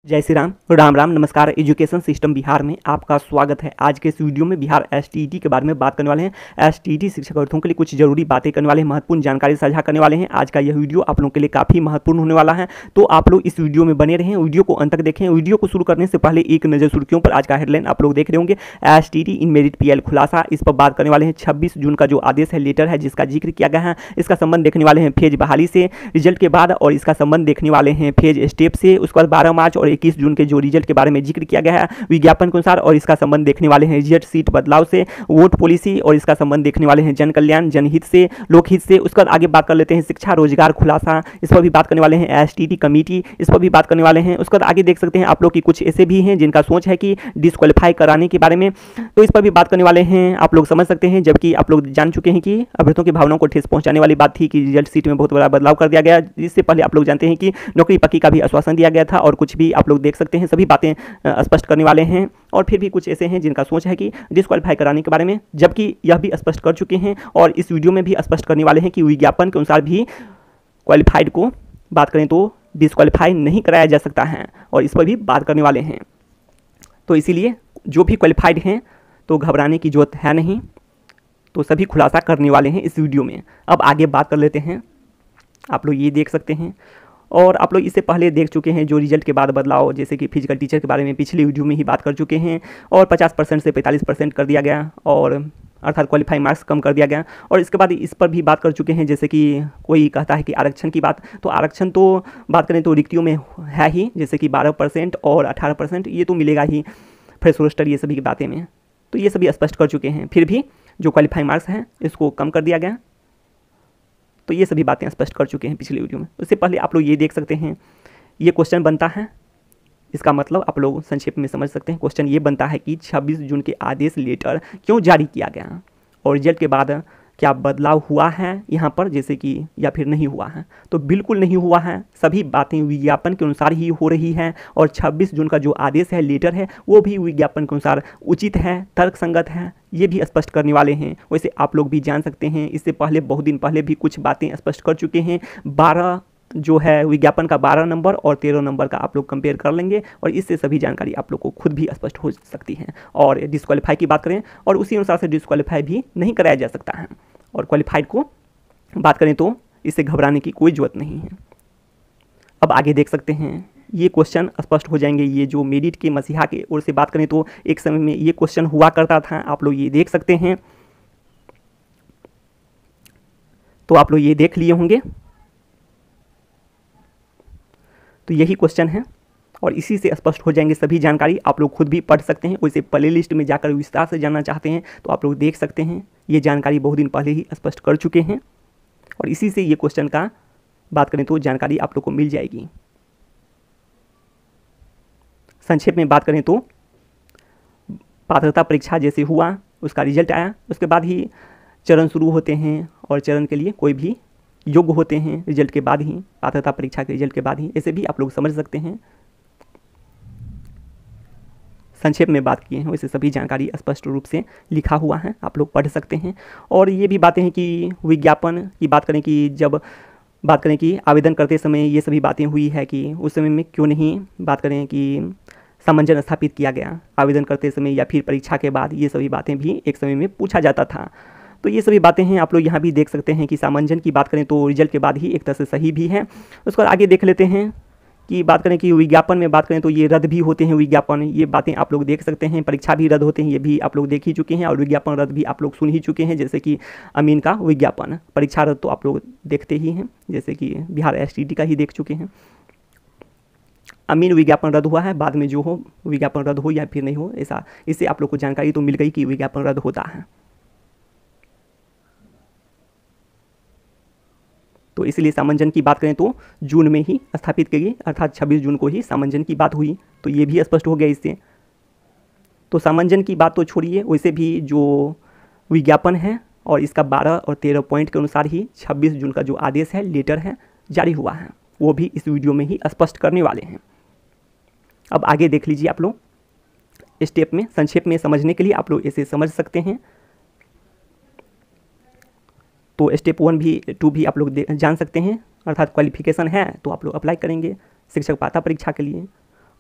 जय श्री राम, राम राम, नमस्कार। Education system Bihar में आपका स्वागत है। आज के इस वीडियो में बिहार एसटीईटी के बारे में बात करने वाले हैं। एसटीईटी शिक्षक अभ्यर्थियों के लिए कुछ जरूरी बातें करने वाले हैं, महत्वपूर्ण जानकारी साझा करने वाले हैं। आज का यह वीडियो आप लोगों के लिए काफ़ी महत्वपूर्ण होने वाला है, तो आप लोग इस वीडियो में बने रहें, वीडियो को अंत तक देखें। वीडियो को शुरू करने से पहले एक नज़र सुर्खियों पर आज का हेडलाइन आप लोग देख रहे होंगे। एसटीईटी इन मेरिट पीएल खुलासा, इस पर बात करने वाले हैं। 26 जून का जो आदेश है, लेटर है, जिसका जिक्र किया गया है, इसका संबंध देखने वाले हैं फेज बहाली से रिजल्ट के बाद, और इसका संबंध देखने वाले हैं फेज स्टेप से। उसके बाद 12 मार्च और 21 जून के जो रिजल्ट के बारे में जिक्र किया गया है विज्ञापन के अनुसार, और इसका संबंध देखने वाले हैं रिजल्ट सीट बदलाव से, वोट पॉलिसी, और इसका संबंध देखने वाले हैं जन कल्याण, जनहित से, लोकहित से। उसके बाद आगे बात कर लेते हैं शिक्षा रोजगार खुलासा, इस पर भी बात करने वाले हैं। एसटीईटी कमेटी, इस पर भी बात करने वाले हैं। उसके बाद आगे देख सकते हैं आप लोग की कुछ ऐसे भी हैं जिनका सोच है कि डिस्क्वालीफाई कराने के बारे में, तो इस पर भी बात करने वाले हैं। आप लोग समझ सकते हैं, जबकि आप लोग जान चुके हैं कि अभ्यर्थियों की भावनाओं को ठेस पहुंचाने वाली बात थी कि रिजल्ट सीट में बहुत बड़ा बदलाव कर दिया गया। इससे पहले आप लोग जानते हैं कि नौकरी पक्की का भी आश्वासन दिया गया था, और कुछ भी आप लोग देख सकते हैं, सभी बातें स्पष्ट करने वाले हैं। और फिर भी कुछ ऐसे हैं जिनका सोच है कि डिस्क्वालीफाई कराने के बारे में, जबकि यह भी स्पष्ट कर चुके हैं, और इस वीडियो में भी स्पष्ट करने वाले हैं कि विज्ञापन के अनुसार भी क्वालिफाइड को बात करें तो डिस्क्वालीफाई नहीं कराया जा सकता है, और इस पर भी बात करने वाले हैं। तो इसीलिए जो भी क्वालिफाइड हैं तो घबराने की जरूरत है नहीं, तो सभी खुलासा करने वाले हैं इस वीडियो में। अब आगे बात कर लेते हैं। आप लोग ये देख सकते हैं, और आप लोग इससे पहले देख चुके हैं जो रिजल्ट के बाद बदलाव, जैसे कि फिजिकल टीचर के बारे में पिछली वीडियो में ही बात कर चुके हैं, और 50% से 45% कर दिया गया, और अर्थात क्वालिफाइंग मार्क्स कम कर दिया गया। और इसके बाद इस पर भी बात कर चुके हैं, जैसे कि कोई कहता है कि आरक्षण की बात, तो आरक्षण तो बात करें तो रिक्तियों में है ही, जैसे कि 12% और 18% ये तो मिलेगा ही फ्रेश रोस्टर, ये सभी की बातें में, तो ये सभी स्पष्ट कर चुके हैं। फिर भी जो क्वालिफाइंग मार्क्स हैं इसको कम कर दिया गया, तो ये सभी बातें स्पष्ट कर चुके हैं पिछले वीडियो में। उससे पहले आप लोग ये देख सकते हैं, ये क्वेश्चन बनता है, इसका मतलब आप लोग संक्षेप में समझ सकते हैं। क्वेश्चन ये बनता है कि 26 जून के आदेश लेटर क्यों जारी किया गया, और रिजल्ट के बाद क्या बदलाव हुआ है यहाँ पर, जैसे कि या फिर नहीं हुआ है। तो बिल्कुल नहीं हुआ है, सभी बातें विज्ञापन के अनुसार ही हो रही है, और 26 जून का जो आदेश है, लेटर है, वो भी विज्ञापन के अनुसार उचित है, तर्कसंगत है, ये भी स्पष्ट करने वाले हैं। वैसे आप लोग भी जान सकते हैं, इससे पहले बहुत दिन पहले भी कुछ बातें स्पष्ट कर चुके हैं। 12 जो है विज्ञापन का 12 नंबर और 13 नंबर का आप लोग कंपेयर कर लेंगे, और इससे सभी जानकारी आप लोग को खुद भी स्पष्ट हो सकती है। और डिस्क्वालीफाई की बात करें, और उसी अनुसार से डिस्क्वालीफाई भी नहीं कराया जा सकता है, और क्वालिफाइड को बात करें तो इससे घबराने की कोई ज़रूरत नहीं है। अब आगे देख सकते हैं, ये क्वेश्चन स्पष्ट हो जाएंगे। ये जो मेरिट के मसीहा की ओर से बात करें तो एक समय में ये क्वेश्चन हुआ करता था, आप लोग ये देख सकते हैं, तो आप लोग ये देख लिए होंगे। तो यही क्वेश्चन है, और इसी से स्पष्ट हो जाएंगे सभी जानकारी, आप लोग खुद भी पढ़ सकते हैं। वैसे प्ले लिस्ट में जाकर विस्तार से जानना चाहते हैं तो आप लोग देख सकते हैं, ये जानकारी बहुत दिन पहले ही स्पष्ट कर चुके हैं, और इसी से ये क्वेश्चन का बात करें तो जानकारी आप लोग को मिल जाएगी। संक्षेप में बात करें तो पात्रता परीक्षा जैसे हुआ, उसका रिजल्ट आया, उसके बाद ही चरण शुरू होते हैं, और चरण के लिए कोई भी योग्य होते हैं रिजल्ट के बाद ही, पात्रता परीक्षा के रिजल्ट के बाद ही, ऐसे भी आप लोग समझ सकते हैं। संक्षेप में बात किए हैं, वैसे सभी जानकारी स्पष्ट रूप से लिखा हुआ है, आप लोग पढ़ सकते हैं। और ये भी बातें हैं कि विज्ञापन की बात करें कि जब बात करें कि आवेदन करते समय ये सभी बातें हुई है कि उस समय में क्यों नहीं बात करें कि सामंजस्य स्थापित किया गया आवेदन करते समय या फिर परीक्षा के बाद, ये सभी बातें भी एक समय में पूछा जाता था। तो ये सभी बातें हैं, आप लोग यहाँ भी देख सकते हैं कि सामंजस्य की बात करें तो रिजल्ट के बाद ही एक तरह से सही भी है। उसके बाद आगे देख लेते हैं कि बात करें कि विज्ञापन में बात करें तो ये रद्द भी होते हैं विज्ञापन, ये बातें आप लोग देख सकते हैं। परीक्षा भी रद्द होते हैं, ये भी आप लोग देख ही चुके हैं, और विज्ञापन रद्द भी आप लोग सुन ही चुके हैं, जैसे कि अमीन का विज्ञापन, परीक्षा रद्द तो आप लोग देखते ही हैं, जैसे कि बिहार एसटीईटी का ही देख चुके हैं। अमीन विज्ञापन रद्द हुआ है, बाद में जो हो विज्ञापन रद्द हो या फिर नहीं हो, ऐसा इससे आप लोग को जानकारी तो मिल गई कि विज्ञापन रद्द होता है। तो इसलिए सामंजस्य की बात करें तो जून में ही स्थापित की गई, अर्थात 26 जून को ही सामंजस्य की बात हुई, तो ये भी स्पष्ट हो गया इससे। तो सामंजस्य की बात तो छोड़िए, वैसे भी जो विज्ञापन है और इसका 12 और 13 पॉइंट के अनुसार ही 26 जून का जो आदेश है, लेटर है, जारी हुआ है, वो भी इस वीडियो में ही स्पष्ट करने वाले हैं। अब आगे देख लीजिए आप लोग, स्टेप में संक्षेप में समझने के लिए आप लोग इसे समझ सकते हैं। तो स्टेप 1 भी 2 भी आप लोग जान सकते हैं, अर्थात क्वालिफिकेशन है तो आप लोग अप्लाई करेंगे शिक्षक पात्रता परीक्षा के लिए।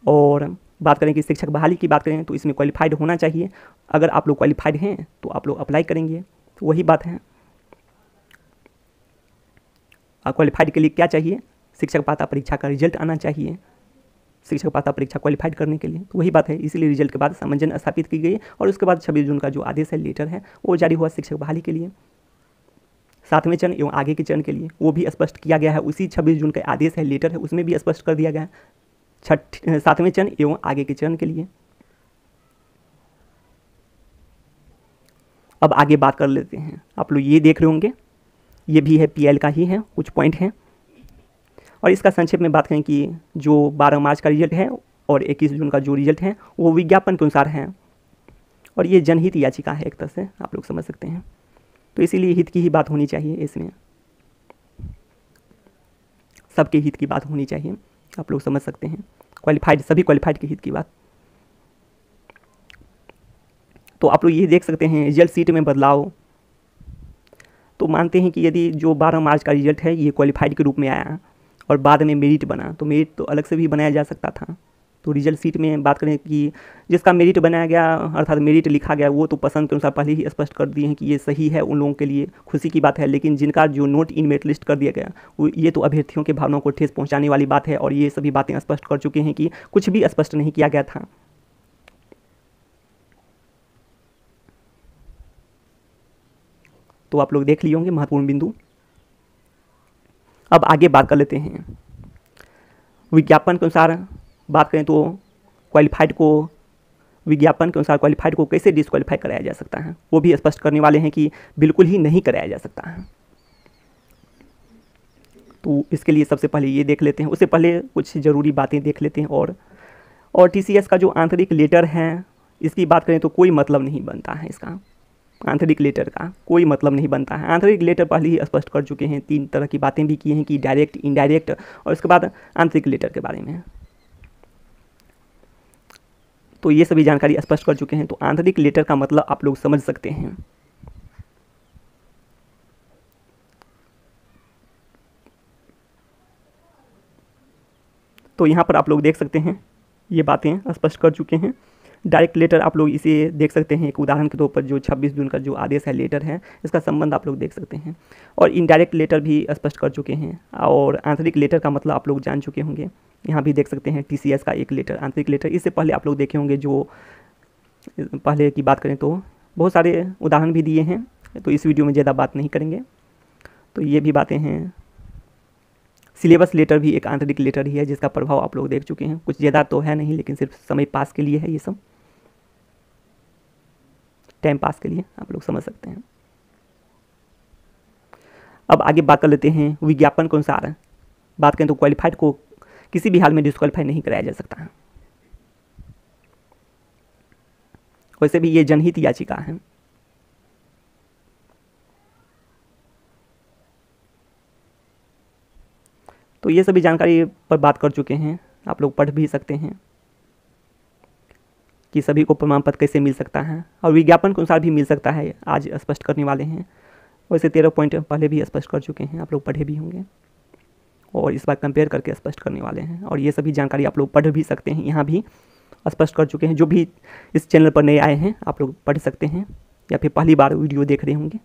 और बात करें कि शिक्षक बहाली की बात करें तो इसमें क्वालिफाइड होना चाहिए। अगर आप लोग क्वालिफाइड हैं तो आप लोग अप्लाई करेंगे, तो वही बात है। क्वालिफाइड के लिए क्या चाहिए? शिक्षक पात्रता परीक्षा का रिजल्ट आना चाहिए शिक्षक पात्रता परीक्षा क्वालिफाइड करने के लिए, तो वही बात है। इसीलिए रिजल्ट के बाद सामंजस्य स्थापित की गई और उसके बाद 26 जून का जो आदेश है, लेटर है, वो जारी हुआ शिक्षक बहाली के लिए। 7वें चरण एवं आगे के चरण के लिए वो भी स्पष्ट किया गया है। उसी 26 जून का आदेश है, लेटर है, उसमें भी स्पष्ट कर दिया गया है 7वें चरण एवं आगे के चरण के लिए। अब आगे बात कर लेते हैं। आप लोग ये देख रहे होंगे, ये भी है PL का ही है, कुछ पॉइंट हैं। और इसका संक्षेप में बात करें कि जो 12 मार्च का रिजल्ट है और 21 जून का जो रिजल्ट है वो विज्ञापन के अनुसार है, और ये जनहित याचिका है एक तरह से, आप लोग समझ सकते हैं। तो इसीलिए हित की ही बात होनी चाहिए, इसमें सबके हित की बात होनी चाहिए, आप लोग समझ सकते हैं। क्वालिफाइड, सभी क्वालिफाइड के हित की बात। तो आप लोग ये देख सकते हैं रिजल्ट सीट में बदलाव। तो मानते हैं कि यदि जो 12 मार्च का रिजल्ट है ये क्वालिफाइड के रूप में आया और बाद में मेरिट बना, तो मेरिट तो अलग से भी बनाया जा सकता था। तो रिजल्ट सीट में बात करें कि जिसका मेरिट बनाया गया, अर्थात मेरिट लिखा गया, वो तो पसंद के अनुसार पहले ही स्पष्ट कर दिए हैं कि ये सही है, उन लोगों के लिए खुशी की बात है। लेकिन जिनका जो नोट इन मेरिट लिस्ट कर दिया गया, वो ये तो अभ्यर्थियों के भावनाओं को ठेस पहुंचाने वाली बात है, और ये सभी बातें स्पष्ट कर चुके हैं कि कुछ भी स्पष्ट नहीं किया गया था। तो आप लोग देख लिए होंगे महत्वपूर्ण बिंदु। अब आगे बात कर लेते हैं। विज्ञापन के अनुसार बात करें तो क्वालिफाइड को, विज्ञापन के अनुसार क्वालिफाइड को कैसे डिस्क्वालीफाई कराया जा सकता है, वो भी स्पष्ट करने वाले हैं कि बिल्कुल ही नहीं कराया जा सकता है। तो इसके लिए सबसे पहले ये देख लेते हैं, उससे पहले कुछ ज़रूरी बातें देख लेते हैं। और TCS का जो आंतरिक लेटर है, इसकी बात करें तो कोई मतलब नहीं बनता है, इसका आंतरिक लेटर का कोई मतलब नहीं बनता है। आंतरिक लेटर पहले ही स्पष्ट कर चुके हैं, 3 तरह की बातें भी की हैं कि डायरेक्ट, इनडायरेक्ट, और उसके बाद आंतरिक लेटर के बारे में। तो ये सभी जानकारी स्पष्ट कर चुके हैं। तो आंतरिक लेटर का मतलब आप लोग समझ सकते हैं। तो यहाँ पर आप लोग देख सकते हैं, ये बातें स्पष्ट कर चुके हैं। डायरेक्ट लेटर आप लोग इसे देख सकते हैं, एक उदाहरण के तौर पर जो 26 जून का जो आदेश है, लेटर है, इसका संबंध आप लोग देख सकते हैं। और इनडायरेक्ट लेटर भी स्पष्ट कर चुके हैं। और आंतरिक लेटर का मतलब आप लोग जान चुके होंगे, यहाँ भी देख सकते हैं TCS का एक लेटर, आंतरिक लेटर। इससे पहले आप लोग देखे होंगे, जो पहले की बात करें तो बहुत सारे उदाहरण भी दिए हैं, तो इस वीडियो में ज़्यादा बात नहीं करेंगे। तो ये भी बातें हैं। सिलेबस लेटर भी एक आंतरिक लेटर ही है, जिसका प्रभाव आप लोग देख चुके हैं। कुछ ज़्यादा तो है नहीं, लेकिन सिर्फ समय पास के लिए है, ये सब टाइम पास के लिए, आप लोग समझ सकते हैं। अब आगे बात कर लेते हैं। विज्ञापन के अनुसार बात करें तो क्वालिफाइड को किसी भी हाल में डिस्क्वालीफाई नहीं कराया जा सकता है। वैसे भी ये जनहित याचिका है। तो ये सभी जानकारी पर बात कर चुके हैं, आप लोग पढ़ भी सकते हैं कि सभी को प्रमाण पत्र कैसे मिल सकता है, और विज्ञापन के अनुसार भी मिल सकता है, आज स्पष्ट करने वाले हैं। वैसे 13 पॉइंट पहले भी स्पष्ट कर चुके हैं, आप लोग पढ़े भी होंगे, और इस बार कंपेयर करके स्पष्ट करने वाले हैं। और ये सभी जानकारी आप लोग पढ़ भी सकते हैं, यहाँ भी स्पष्ट कर चुके हैं। जो भी इस चैनल पर नए आए हैं, आप लोग पढ़ सकते हैं, या फिर पहली बार वीडियो देख रहे होंगे।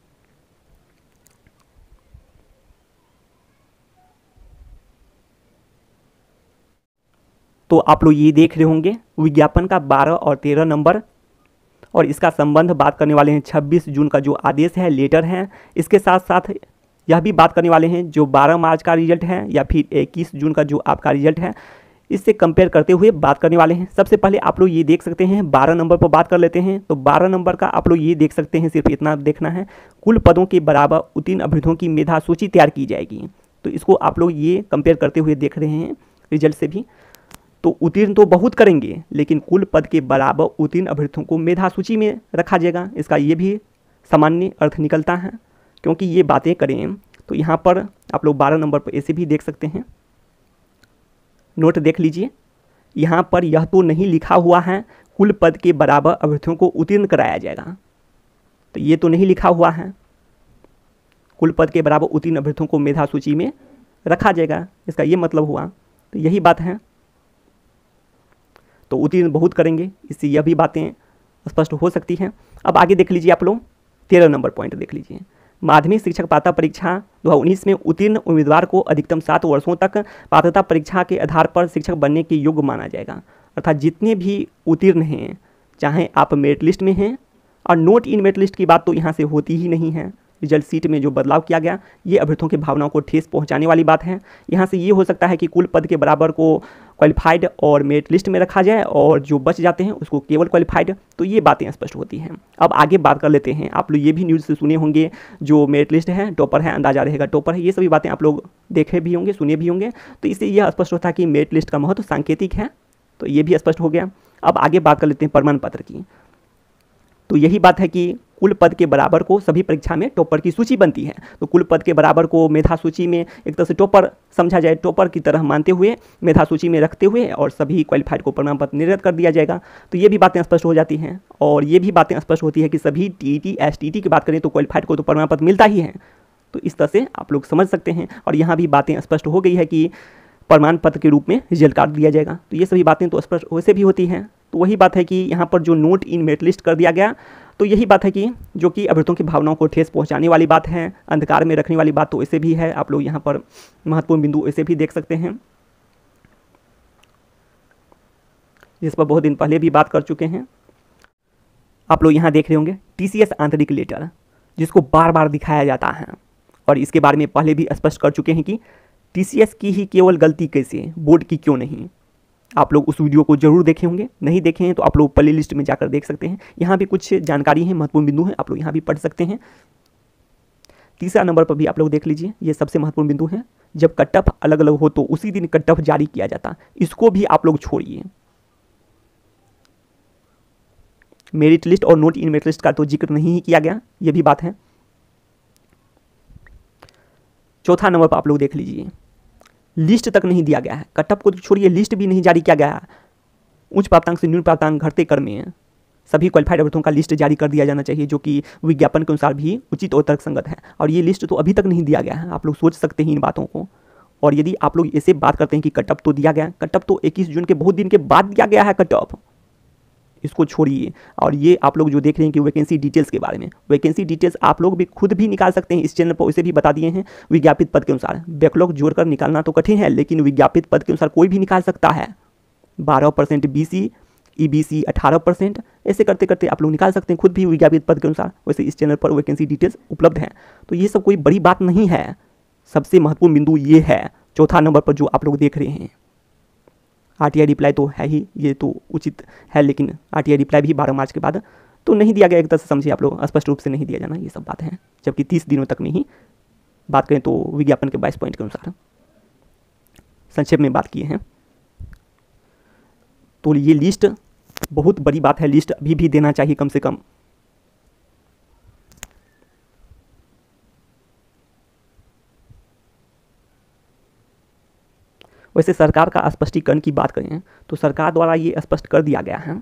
तो आप लोग ये देख रहे होंगे विज्ञापन का 12 और 13 नंबर, और इसका संबंध बात करने वाले हैं 26 जून का जो आदेश है, लेटर है। इसके साथ साथ यह भी बात करने वाले हैं जो 12 मार्च का रिजल्ट है या फिर 21 जून का जो आपका रिजल्ट है, इससे कंपेयर करते हुए बात करने वाले हैं। सबसे पहले आप लोग ये देख सकते हैं, 12 नंबर पर बात कर लेते हैं। तो 12 नंबर का आप लोग ये देख सकते हैं, सिर्फ इतना देखना है, कुल पदों के बराबर उत्तीर्ण अभ्यर्थियों की मेधा सूची तैयार की जाएगी। तो इसको आप लोग ये कंपेयर करते हुए देख रहे हैं रिजल्ट से भी। तो उत्तीर्ण तो बहुत करेंगे, लेकिन कुल पद के बराबर उत्तीर्ण अभ्यर्थियों को मेधा सूची में रखा जाएगा। इसका ये भी सामान्य अर्थ निकलता है, क्योंकि ये बातें करें तो यहाँ पर आप लोग 12 नंबर पर ऐसे भी देख सकते हैं, नोट देख लीजिए। यहाँ पर यह तो नहीं लिखा हुआ है कुल पद के बराबर अभ्यर्थियों को उत्तीर्ण कराया जाएगा, तो ये तो नहीं लिखा हुआ है कुल पद के बराबर उत्तीर्ण अभ्यर्थियों को मेधा सूची में रखा जाएगा, इसका ये मतलब हुआ। तो यही बात है। तो उत्तीर्ण बहुत करेंगे, इससे यह भी बातें स्पष्ट हो सकती हैं। अब आगे देख लीजिए आप लोग 13 नंबर पॉइंट देख लीजिए। माध्यमिक शिक्षक पात्रता परीक्षा 2019 में उत्तीर्ण उम्मीदवार को अधिकतम 7 वर्षों तक पात्रता परीक्षा के आधार पर शिक्षक बनने के योग्य माना जाएगा। अर्थात जितने भी उत्तीर्ण हैं, चाहे आप मेरिट लिस्ट में हैं, और नोट इन मेरिट लिस्ट की बात तो यहाँ से होती ही नहीं है। रिजल्ट सीट में जो बदलाव किया गया, ये अभ्यर्थियों की भावनाओं को ठेस पहुँचाने वाली बात है। यहाँ से ये हो सकता है कि कुल पद के बराबर को क्वालिफाइड और मेरिट लिस्ट में रखा जाए और जो बच जाते हैं उसको केवल क्वालिफाइड, तो ये बातें स्पष्ट होती हैं। अब आगे बात कर लेते हैं। आप लोग ये भी न्यूज़ से सुने होंगे, जो मेरिट लिस्ट है टॉपर है, अंदाजा रहेगा टॉपर है, ये सभी बातें आप लोग देखे भी होंगे, सुने भी होंगे। तो इससे यह स्पष्ट होता है कि मेरिट लिस्ट का महत्व सांकेतिक है, तो ये भी स्पष्ट हो गया। अब आगे बात कर लेते हैं प्रमाण पत्र की। तो यही बात है कि कुल पद के बराबर को सभी परीक्षा में टॉपर की सूची बनती है, तो कुल पद के बराबर को मेधा सूची में एक तरह से टॉपर समझा जाए, टॉपर की तरह मानते हुए मेधा सूची में रखते हुए और सभी क्वालिफाइड को प्रमाण पत्र निर्गत कर दिया जाएगा। तो ये भी बातें स्पष्ट हो जाती हैं। और ये भी बातें स्पष्ट होती है कि सभी टीईटी एसटीईटी की बात करें तो क्वालिफाइड को तो प्रमाण पत्र मिलता ही है। तो इस तरह से आप लोग समझ सकते हैं। और यहाँ भी बातें स्पष्ट हो गई है कि प्रमाण पत्र के रूप में रिजल्ट कार्ड दिया जाएगा। तो ये सभी बातें तो स्पष्ट वैसे भी होती हैं। तो वही बात है कि यहाँ पर जो नोट इन मेरिट लिस्ट कर दिया गया, तो यही बात है कि जो कि अभ्यर्थियों की भावनाओं को ठेस पहुँचाने वाली बात है, अंधकार में रखने वाली बात तो ऐसे भी है। आप लोग यहाँ पर महत्वपूर्ण बिंदु ऐसे भी देख सकते हैं, जिस पर बहुत दिन पहले भी बात कर चुके हैं। आप लोग यहाँ देख रहे होंगे टीसीएस आंतरिक लेटर, जिसको बार बार दिखाया जाता है, और इसके बारे में पहले भी स्पष्ट कर चुके हैं कि टीसीएस की ही केवल गलती कैसे, बोर्ड की क्यों नहीं। आप लोग उस वीडियो को जरूर देखे होंगे, नहीं देखे हैं तो आप लोग प्ले लिस्ट में जाकर देख सकते हैं। यहाँ भी कुछ जानकारी है, महत्वपूर्ण बिंदु है, आप लोग यहाँ भी पढ़ सकते हैं। तीसरा नंबर पर भी आप लोग देख लीजिए, ये सबसे महत्वपूर्ण बिंदु है। जब कट ऑफ अलग अलग हो तो उसी दिन कट ऑफ जारी किया जाता, इसको भी आप लोग छोड़िए। मेरिट लिस्ट और नोट इन मेरिट लिस्ट का तो जिक्र नहीं ही किया गया, ये भी बात है। चौथा नंबर पर आप लोग देख लीजिए, लिस्ट तक नहीं दिया गया है। कट ऑफ को तो छोड़िए, लिस्ट भी नहीं जारी किया गया है। उच्च प्राप्तांक से न्यून प्राप्तांक घटते क्रम में सभी क्वालिफाइड अभ्यर्थियों का लिस्ट जारी कर दिया जाना चाहिए, जो कि विज्ञापन के अनुसार भी उचित और तर्कसंगत है। और ये लिस्ट तो अभी तक नहीं दिया गया है। आप लोग सोच सकते हैं इन बातों को। और यदि आप लोग ऐसे बात करते हैं कि कट ऑफ तो दिया गया, कट ऑफ तो 21 जून के बहुत दिन के बाद दिया गया है कट ऑफ, इसको छोड़िए। और ये आप लोग जो देख रहे हैं कि वैकेंसी डिटेल्स के बारे में, वैकेंसी डिटेल्स आप लोग भी खुद भी निकाल सकते हैं। इस चैनल पर वैसे भी बता दिए हैं, विज्ञापित पद के अनुसार बैकलॉग जोड़कर निकालना तो कठिन है, लेकिन विज्ञापित पद के अनुसार कोई भी निकाल सकता है। 12% बीसी, ईबीसी 18%, ऐसे करते करते आप लोग निकाल सकते हैं खुद भी विज्ञापित पद के अनुसार। वैसे इस चैनल पर वैकेंसी डिटेल्स उपलब्ध है। तो ये सब कोई बड़ी बात नहीं है। सबसे महत्वपूर्ण बिंदु ये है चौथा नंबर पर जो आप लोग देख रहे हैं। आरटीआई रिप्लाई तो है ही, ये तो उचित है, लेकिन आरटीआई रिप्लाई भी 12 मार्च के बाद तो नहीं दिया गया। एक तरह से समझिए आप लोग, स्पष्ट रूप से नहीं दिया जाना, ये सब बात है। जबकि 30 दिनों तक में ही बात करें तो विज्ञापन के 22 पॉइंट के अनुसार संक्षेप में बात किए हैं। तो ये लिस्ट बहुत बड़ी बात है, लिस्ट अभी भी देना चाहिए कम से कम। वैसे सरकार का स्पष्टीकरण की बात करें तो सरकार द्वारा ये स्पष्ट कर दिया गया है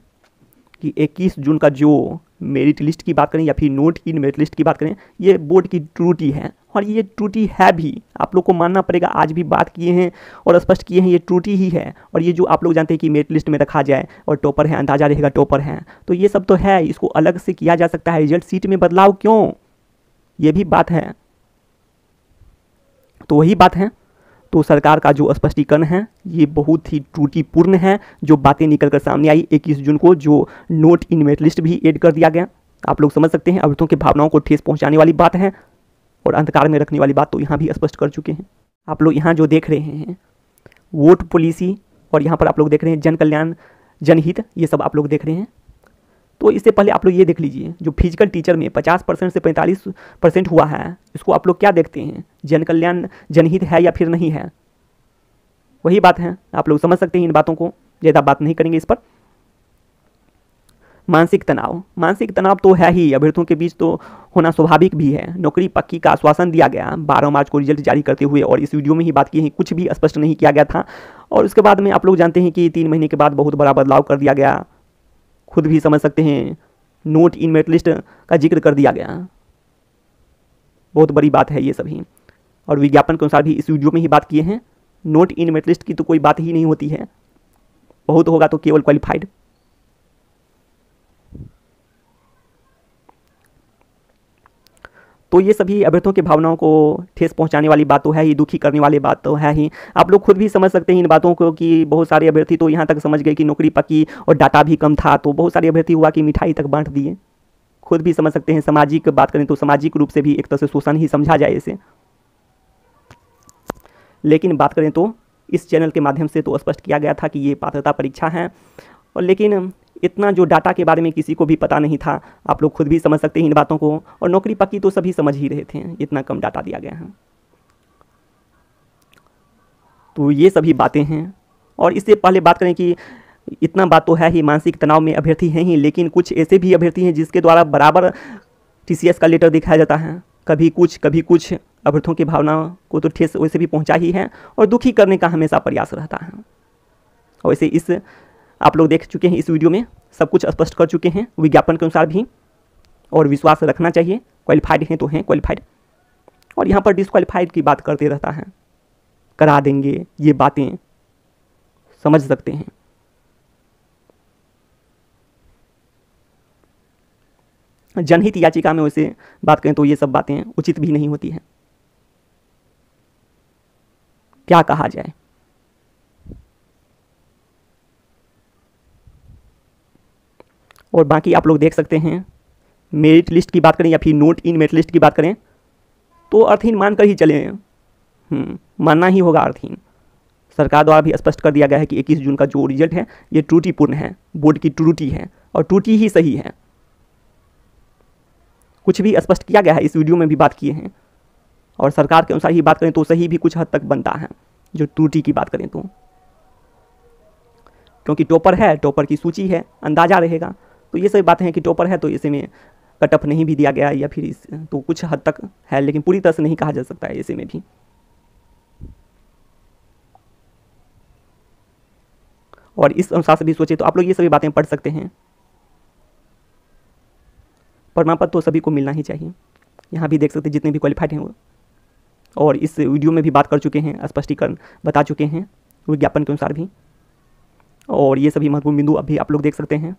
कि 21 जून का जो मेरिट लिस्ट की बात करें या फिर नोट इन मेरिट लिस्ट की बात करें, ये बोर्ड की त्रुटि है। और ये त्रुटि है भी, आप लोग को मानना पड़ेगा। आज भी बात किए हैं और स्पष्ट किए हैं, ये त्रुटि ही है। और ये जो आप लोग जानते हैं कि मेरिट लिस्ट में रखा जाए और टॉपर है, अंदाजा रहेगा टॉपर है, तो ये सब तो है, इसको अलग से किया जा सकता है। रिजल्ट सीट में बदलाव क्यों, ये भी बात है। तो वही बात है। तो सरकार का जो स्पष्टीकरण है ये बहुत ही त्रुटिपूर्ण है। जो बातें निकल कर सामने आई 21 जून को, जो नोट इन मेरिट लिस्ट भी ऐड कर दिया गया, आप लोग समझ सकते हैं अभ्यर्थियों की भावनाओं को ठेस पहुंचाने वाली बात है और अंधकार में रखने वाली बात तो यहाँ भी स्पष्ट कर चुके हैं। आप लोग यहाँ जो देख रहे हैं वोट पॉलिसी, और यहाँ पर आप लोग देख रहे हैं जन कल्याण जनहित, ये सब आप लोग देख रहे हैं। तो इससे पहले आप लोग ये देख लीजिए, जो फिजिकल टीचर में 50% से 45% हुआ है, इसको आप लोग क्या देखते हैं, जन कल्याण जनहित है या फिर नहीं है। वही बात है, आप लोग समझ सकते हैं इन बातों को, ज़्यादा बात नहीं करेंगे इस पर। मानसिक तनाव, मानसिक तनाव तो है ही, अभ्यर्थियों के बीच तो होना स्वाभाविक भी है। नौकरी पक्की का आश्वासन दिया गया 12 मार्च को रिजल्ट जारी करते हुए, और इस वीडियो में ही बात की है, कुछ भी स्पष्ट नहीं किया गया था। और उसके बाद में आप लोग जानते हैं कि 3 महीने के बाद बहुत बड़ा बदलाव कर दिया गया, खुद भी समझ सकते हैं। नोट इन मेरिट लिस्ट का जिक्र कर दिया गया, बहुत बड़ी बात है ये सभी। और विज्ञापन के अनुसार भी इस वीडियो में ही बात किए हैं, नोट इन मेरिट लिस्ट की तो कोई बात ही नहीं होती है। बहुत होगा तो केवल क्वालिफाइड। तो ये सभी अभ्यर्थियों की भावनाओं को ठेस पहुंचाने वाली बात तो है ही, दुखी करने वाली बात तो है ही। आप लोग खुद भी समझ सकते हैं इन बातों को कि बहुत सारे अभ्यर्थी तो यहाँ तक समझ गए कि नौकरी पक्की और डाटा भी कम था, तो बहुत सारे अभ्यर्थी हुआ कि मिठाई तक बांट दिए। खुद भी समझ सकते हैं, सामाजिक बात करें तो सामाजिक रूप से भी एक तरह से शोषण ही समझा जाए इसे। लेकिन बात करें तो इस चैनल के माध्यम से तो स्पष्ट किया गया था कि ये पात्रता परीक्षा है, और लेकिन इतना जो डाटा के बारे में किसी को भी पता नहीं था। आप लोग खुद भी समझ सकते हैं इन बातों को, और नौकरी पक्की तो सभी समझ ही रहे थे, इतना कम डाटा दिया गया है। तो ये सभी बातें हैं। और इससे पहले बात करें कि इतना बात तो है ही, मानसिक तनाव में अभ्यर्थी हैं ही, लेकिन कुछ ऐसे भी अभ्यर्थी हैं जिसके द्वारा बराबर TCS का लेटर दिखाया जाता है, कभी कुछ अभ्यर्थियों की भावना को तो ठेस वैसे भी पहुंचा ही है, और दुखी करने का हमेशा प्रयास रहता है। और वैसे इस आप लोग देख चुके हैं, इस वीडियो में सब कुछ स्पष्ट कर चुके हैं विज्ञापन के अनुसार भी, और विश्वास रखना चाहिए। क्वालिफाइड हैं तो हैं क्वालिफाइड, और यहाँ पर डिसक्वालिफाइड की बात करते रहता है, करा देंगे, ये बातें समझ सकते हैं। जनहित याचिका में वैसे बात करें तो ये सब बातें उचित भी नहीं होती हैं, क्या कहा जाए। और बाकी आप लोग देख सकते हैं, मेरिट लिस्ट की बात करें या फिर नोट इन मेरिट लिस्ट की बात करें तो अर्थहीन मानकर ही चले, मानना ही होगा अर्थहीन। सरकार द्वारा भी स्पष्ट कर दिया गया है कि 21 जून का जो रिजल्ट है ये त्रुटिपूर्ण है, बोर्ड की त्रुटि है, और त्रुटि ही सही है। कुछ भी स्पष्ट किया गया है, इस वीडियो में भी बात किए हैं, और सरकार के अनुसार ही बात करें तो सही भी कुछ हद तक बनता है, जो त्रुटि की बात करें तो। क्योंकि टॉपर है, टॉपर की सूची है, अंदाजा रहेगा। तो ये सभी बातें हैं कि टॉपर है तो इसे में कट ऑफ नहीं भी दिया गया, या फिर इस तो कुछ हद तक है, लेकिन पूरी तरह से नहीं कहा जा सकता है ऐसे में भी। और इस अनुसार से भी सोचे तो आप लोग ये सभी बातें पढ़ सकते हैं। प्रमाण पत्र तो सभी को मिलना ही चाहिए, यहाँ भी देख सकते हैं जितने भी क्वालिफाइड हैं वो, और इस वीडियो में भी बात कर चुके हैं, स्पष्टीकरण बता चुके हैं विज्ञापन के अनुसार भी। और ये सभी महत्वपूर्ण बिंदु अभी आप लोग देख सकते हैं।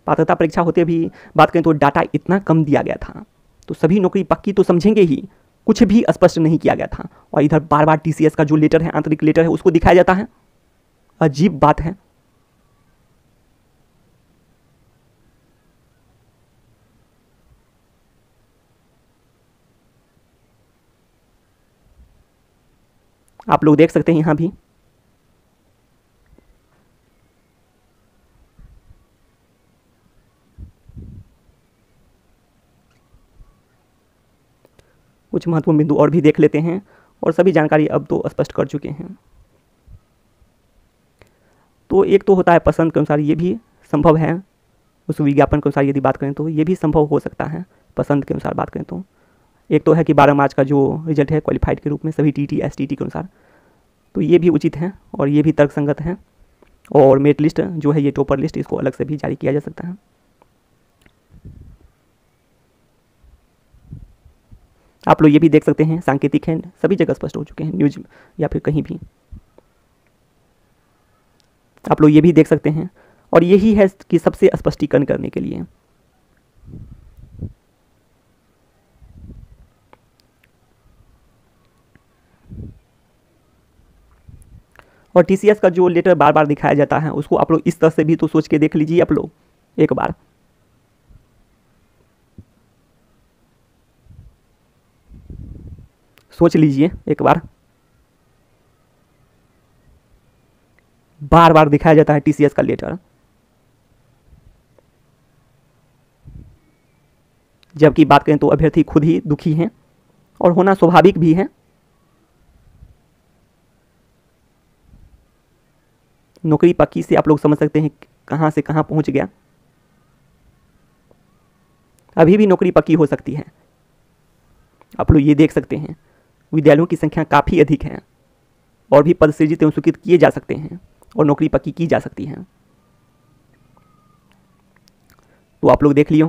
पात्रता परीक्षा होते भी बात करें तो डाटा इतना कम दिया गया था, तो सभी नौकरी पक्की तो समझेंगे ही, कुछ भी स्पष्ट नहीं किया गया था। और इधर बार बार TCS का जो लेटर है, आंतरिक लेटर है, उसको दिखाया जाता है। अजीब बात है। आप लोग देख सकते हैं यहाँ भी कुछ महत्वपूर्ण बिंदु और भी देख लेते हैं, और सभी जानकारी अब तो स्पष्ट कर चुके हैं। तो एक तो होता है पसंद के अनुसार, ये भी संभव है, उस विज्ञापन के अनुसार यदि बात करें तो ये भी संभव हो सकता है पसंद के अनुसार बात करें तो। एक तो है कि 12 मार्च का जो रिजल्ट है क्वालिफाइड के रूप में सभी TT STT के अनुसार, तो ये भी उचित है और ये भी तर्कसंगत है। और मेरिट लिस्ट जो है ये टॉपर लिस्ट, इसको अलग से भी जारी किया जा सकता है। आप लोग ये भी देख सकते हैं, सांकेतिक है, सभी जगह स्पष्ट हो चुके हैं, न्यूज या फिर कहीं भी आप लोग ये भी देख सकते हैं। और यही है कि सबसे स्पष्टीकरण करने के लिए और TCS का जो लेटर बार बार दिखाया जाता है उसको आप लोग इस तरह से भी तो सोच के देख लीजिए आप लोग एक बार। सोच लीजिए एक बार, बार बार दिखाया जाता है TCS का लेटर, जबकि बात करें तो अभ्यर्थी खुद ही दुखी हैं, और होना स्वाभाविक भी है। नौकरी पक्की से आप लोग समझ सकते हैं कहां से कहां पहुंच गया। अभी भी नौकरी पक्की हो सकती है, आप लोग ये देख सकते हैं। विद्यालयों की संख्या काफ़ी अधिक है, और भी पद सृजित एवं स्वीकृत किए जा सकते हैं, और नौकरी पक्की की जा सकती है। तो आप लोग देख लियो।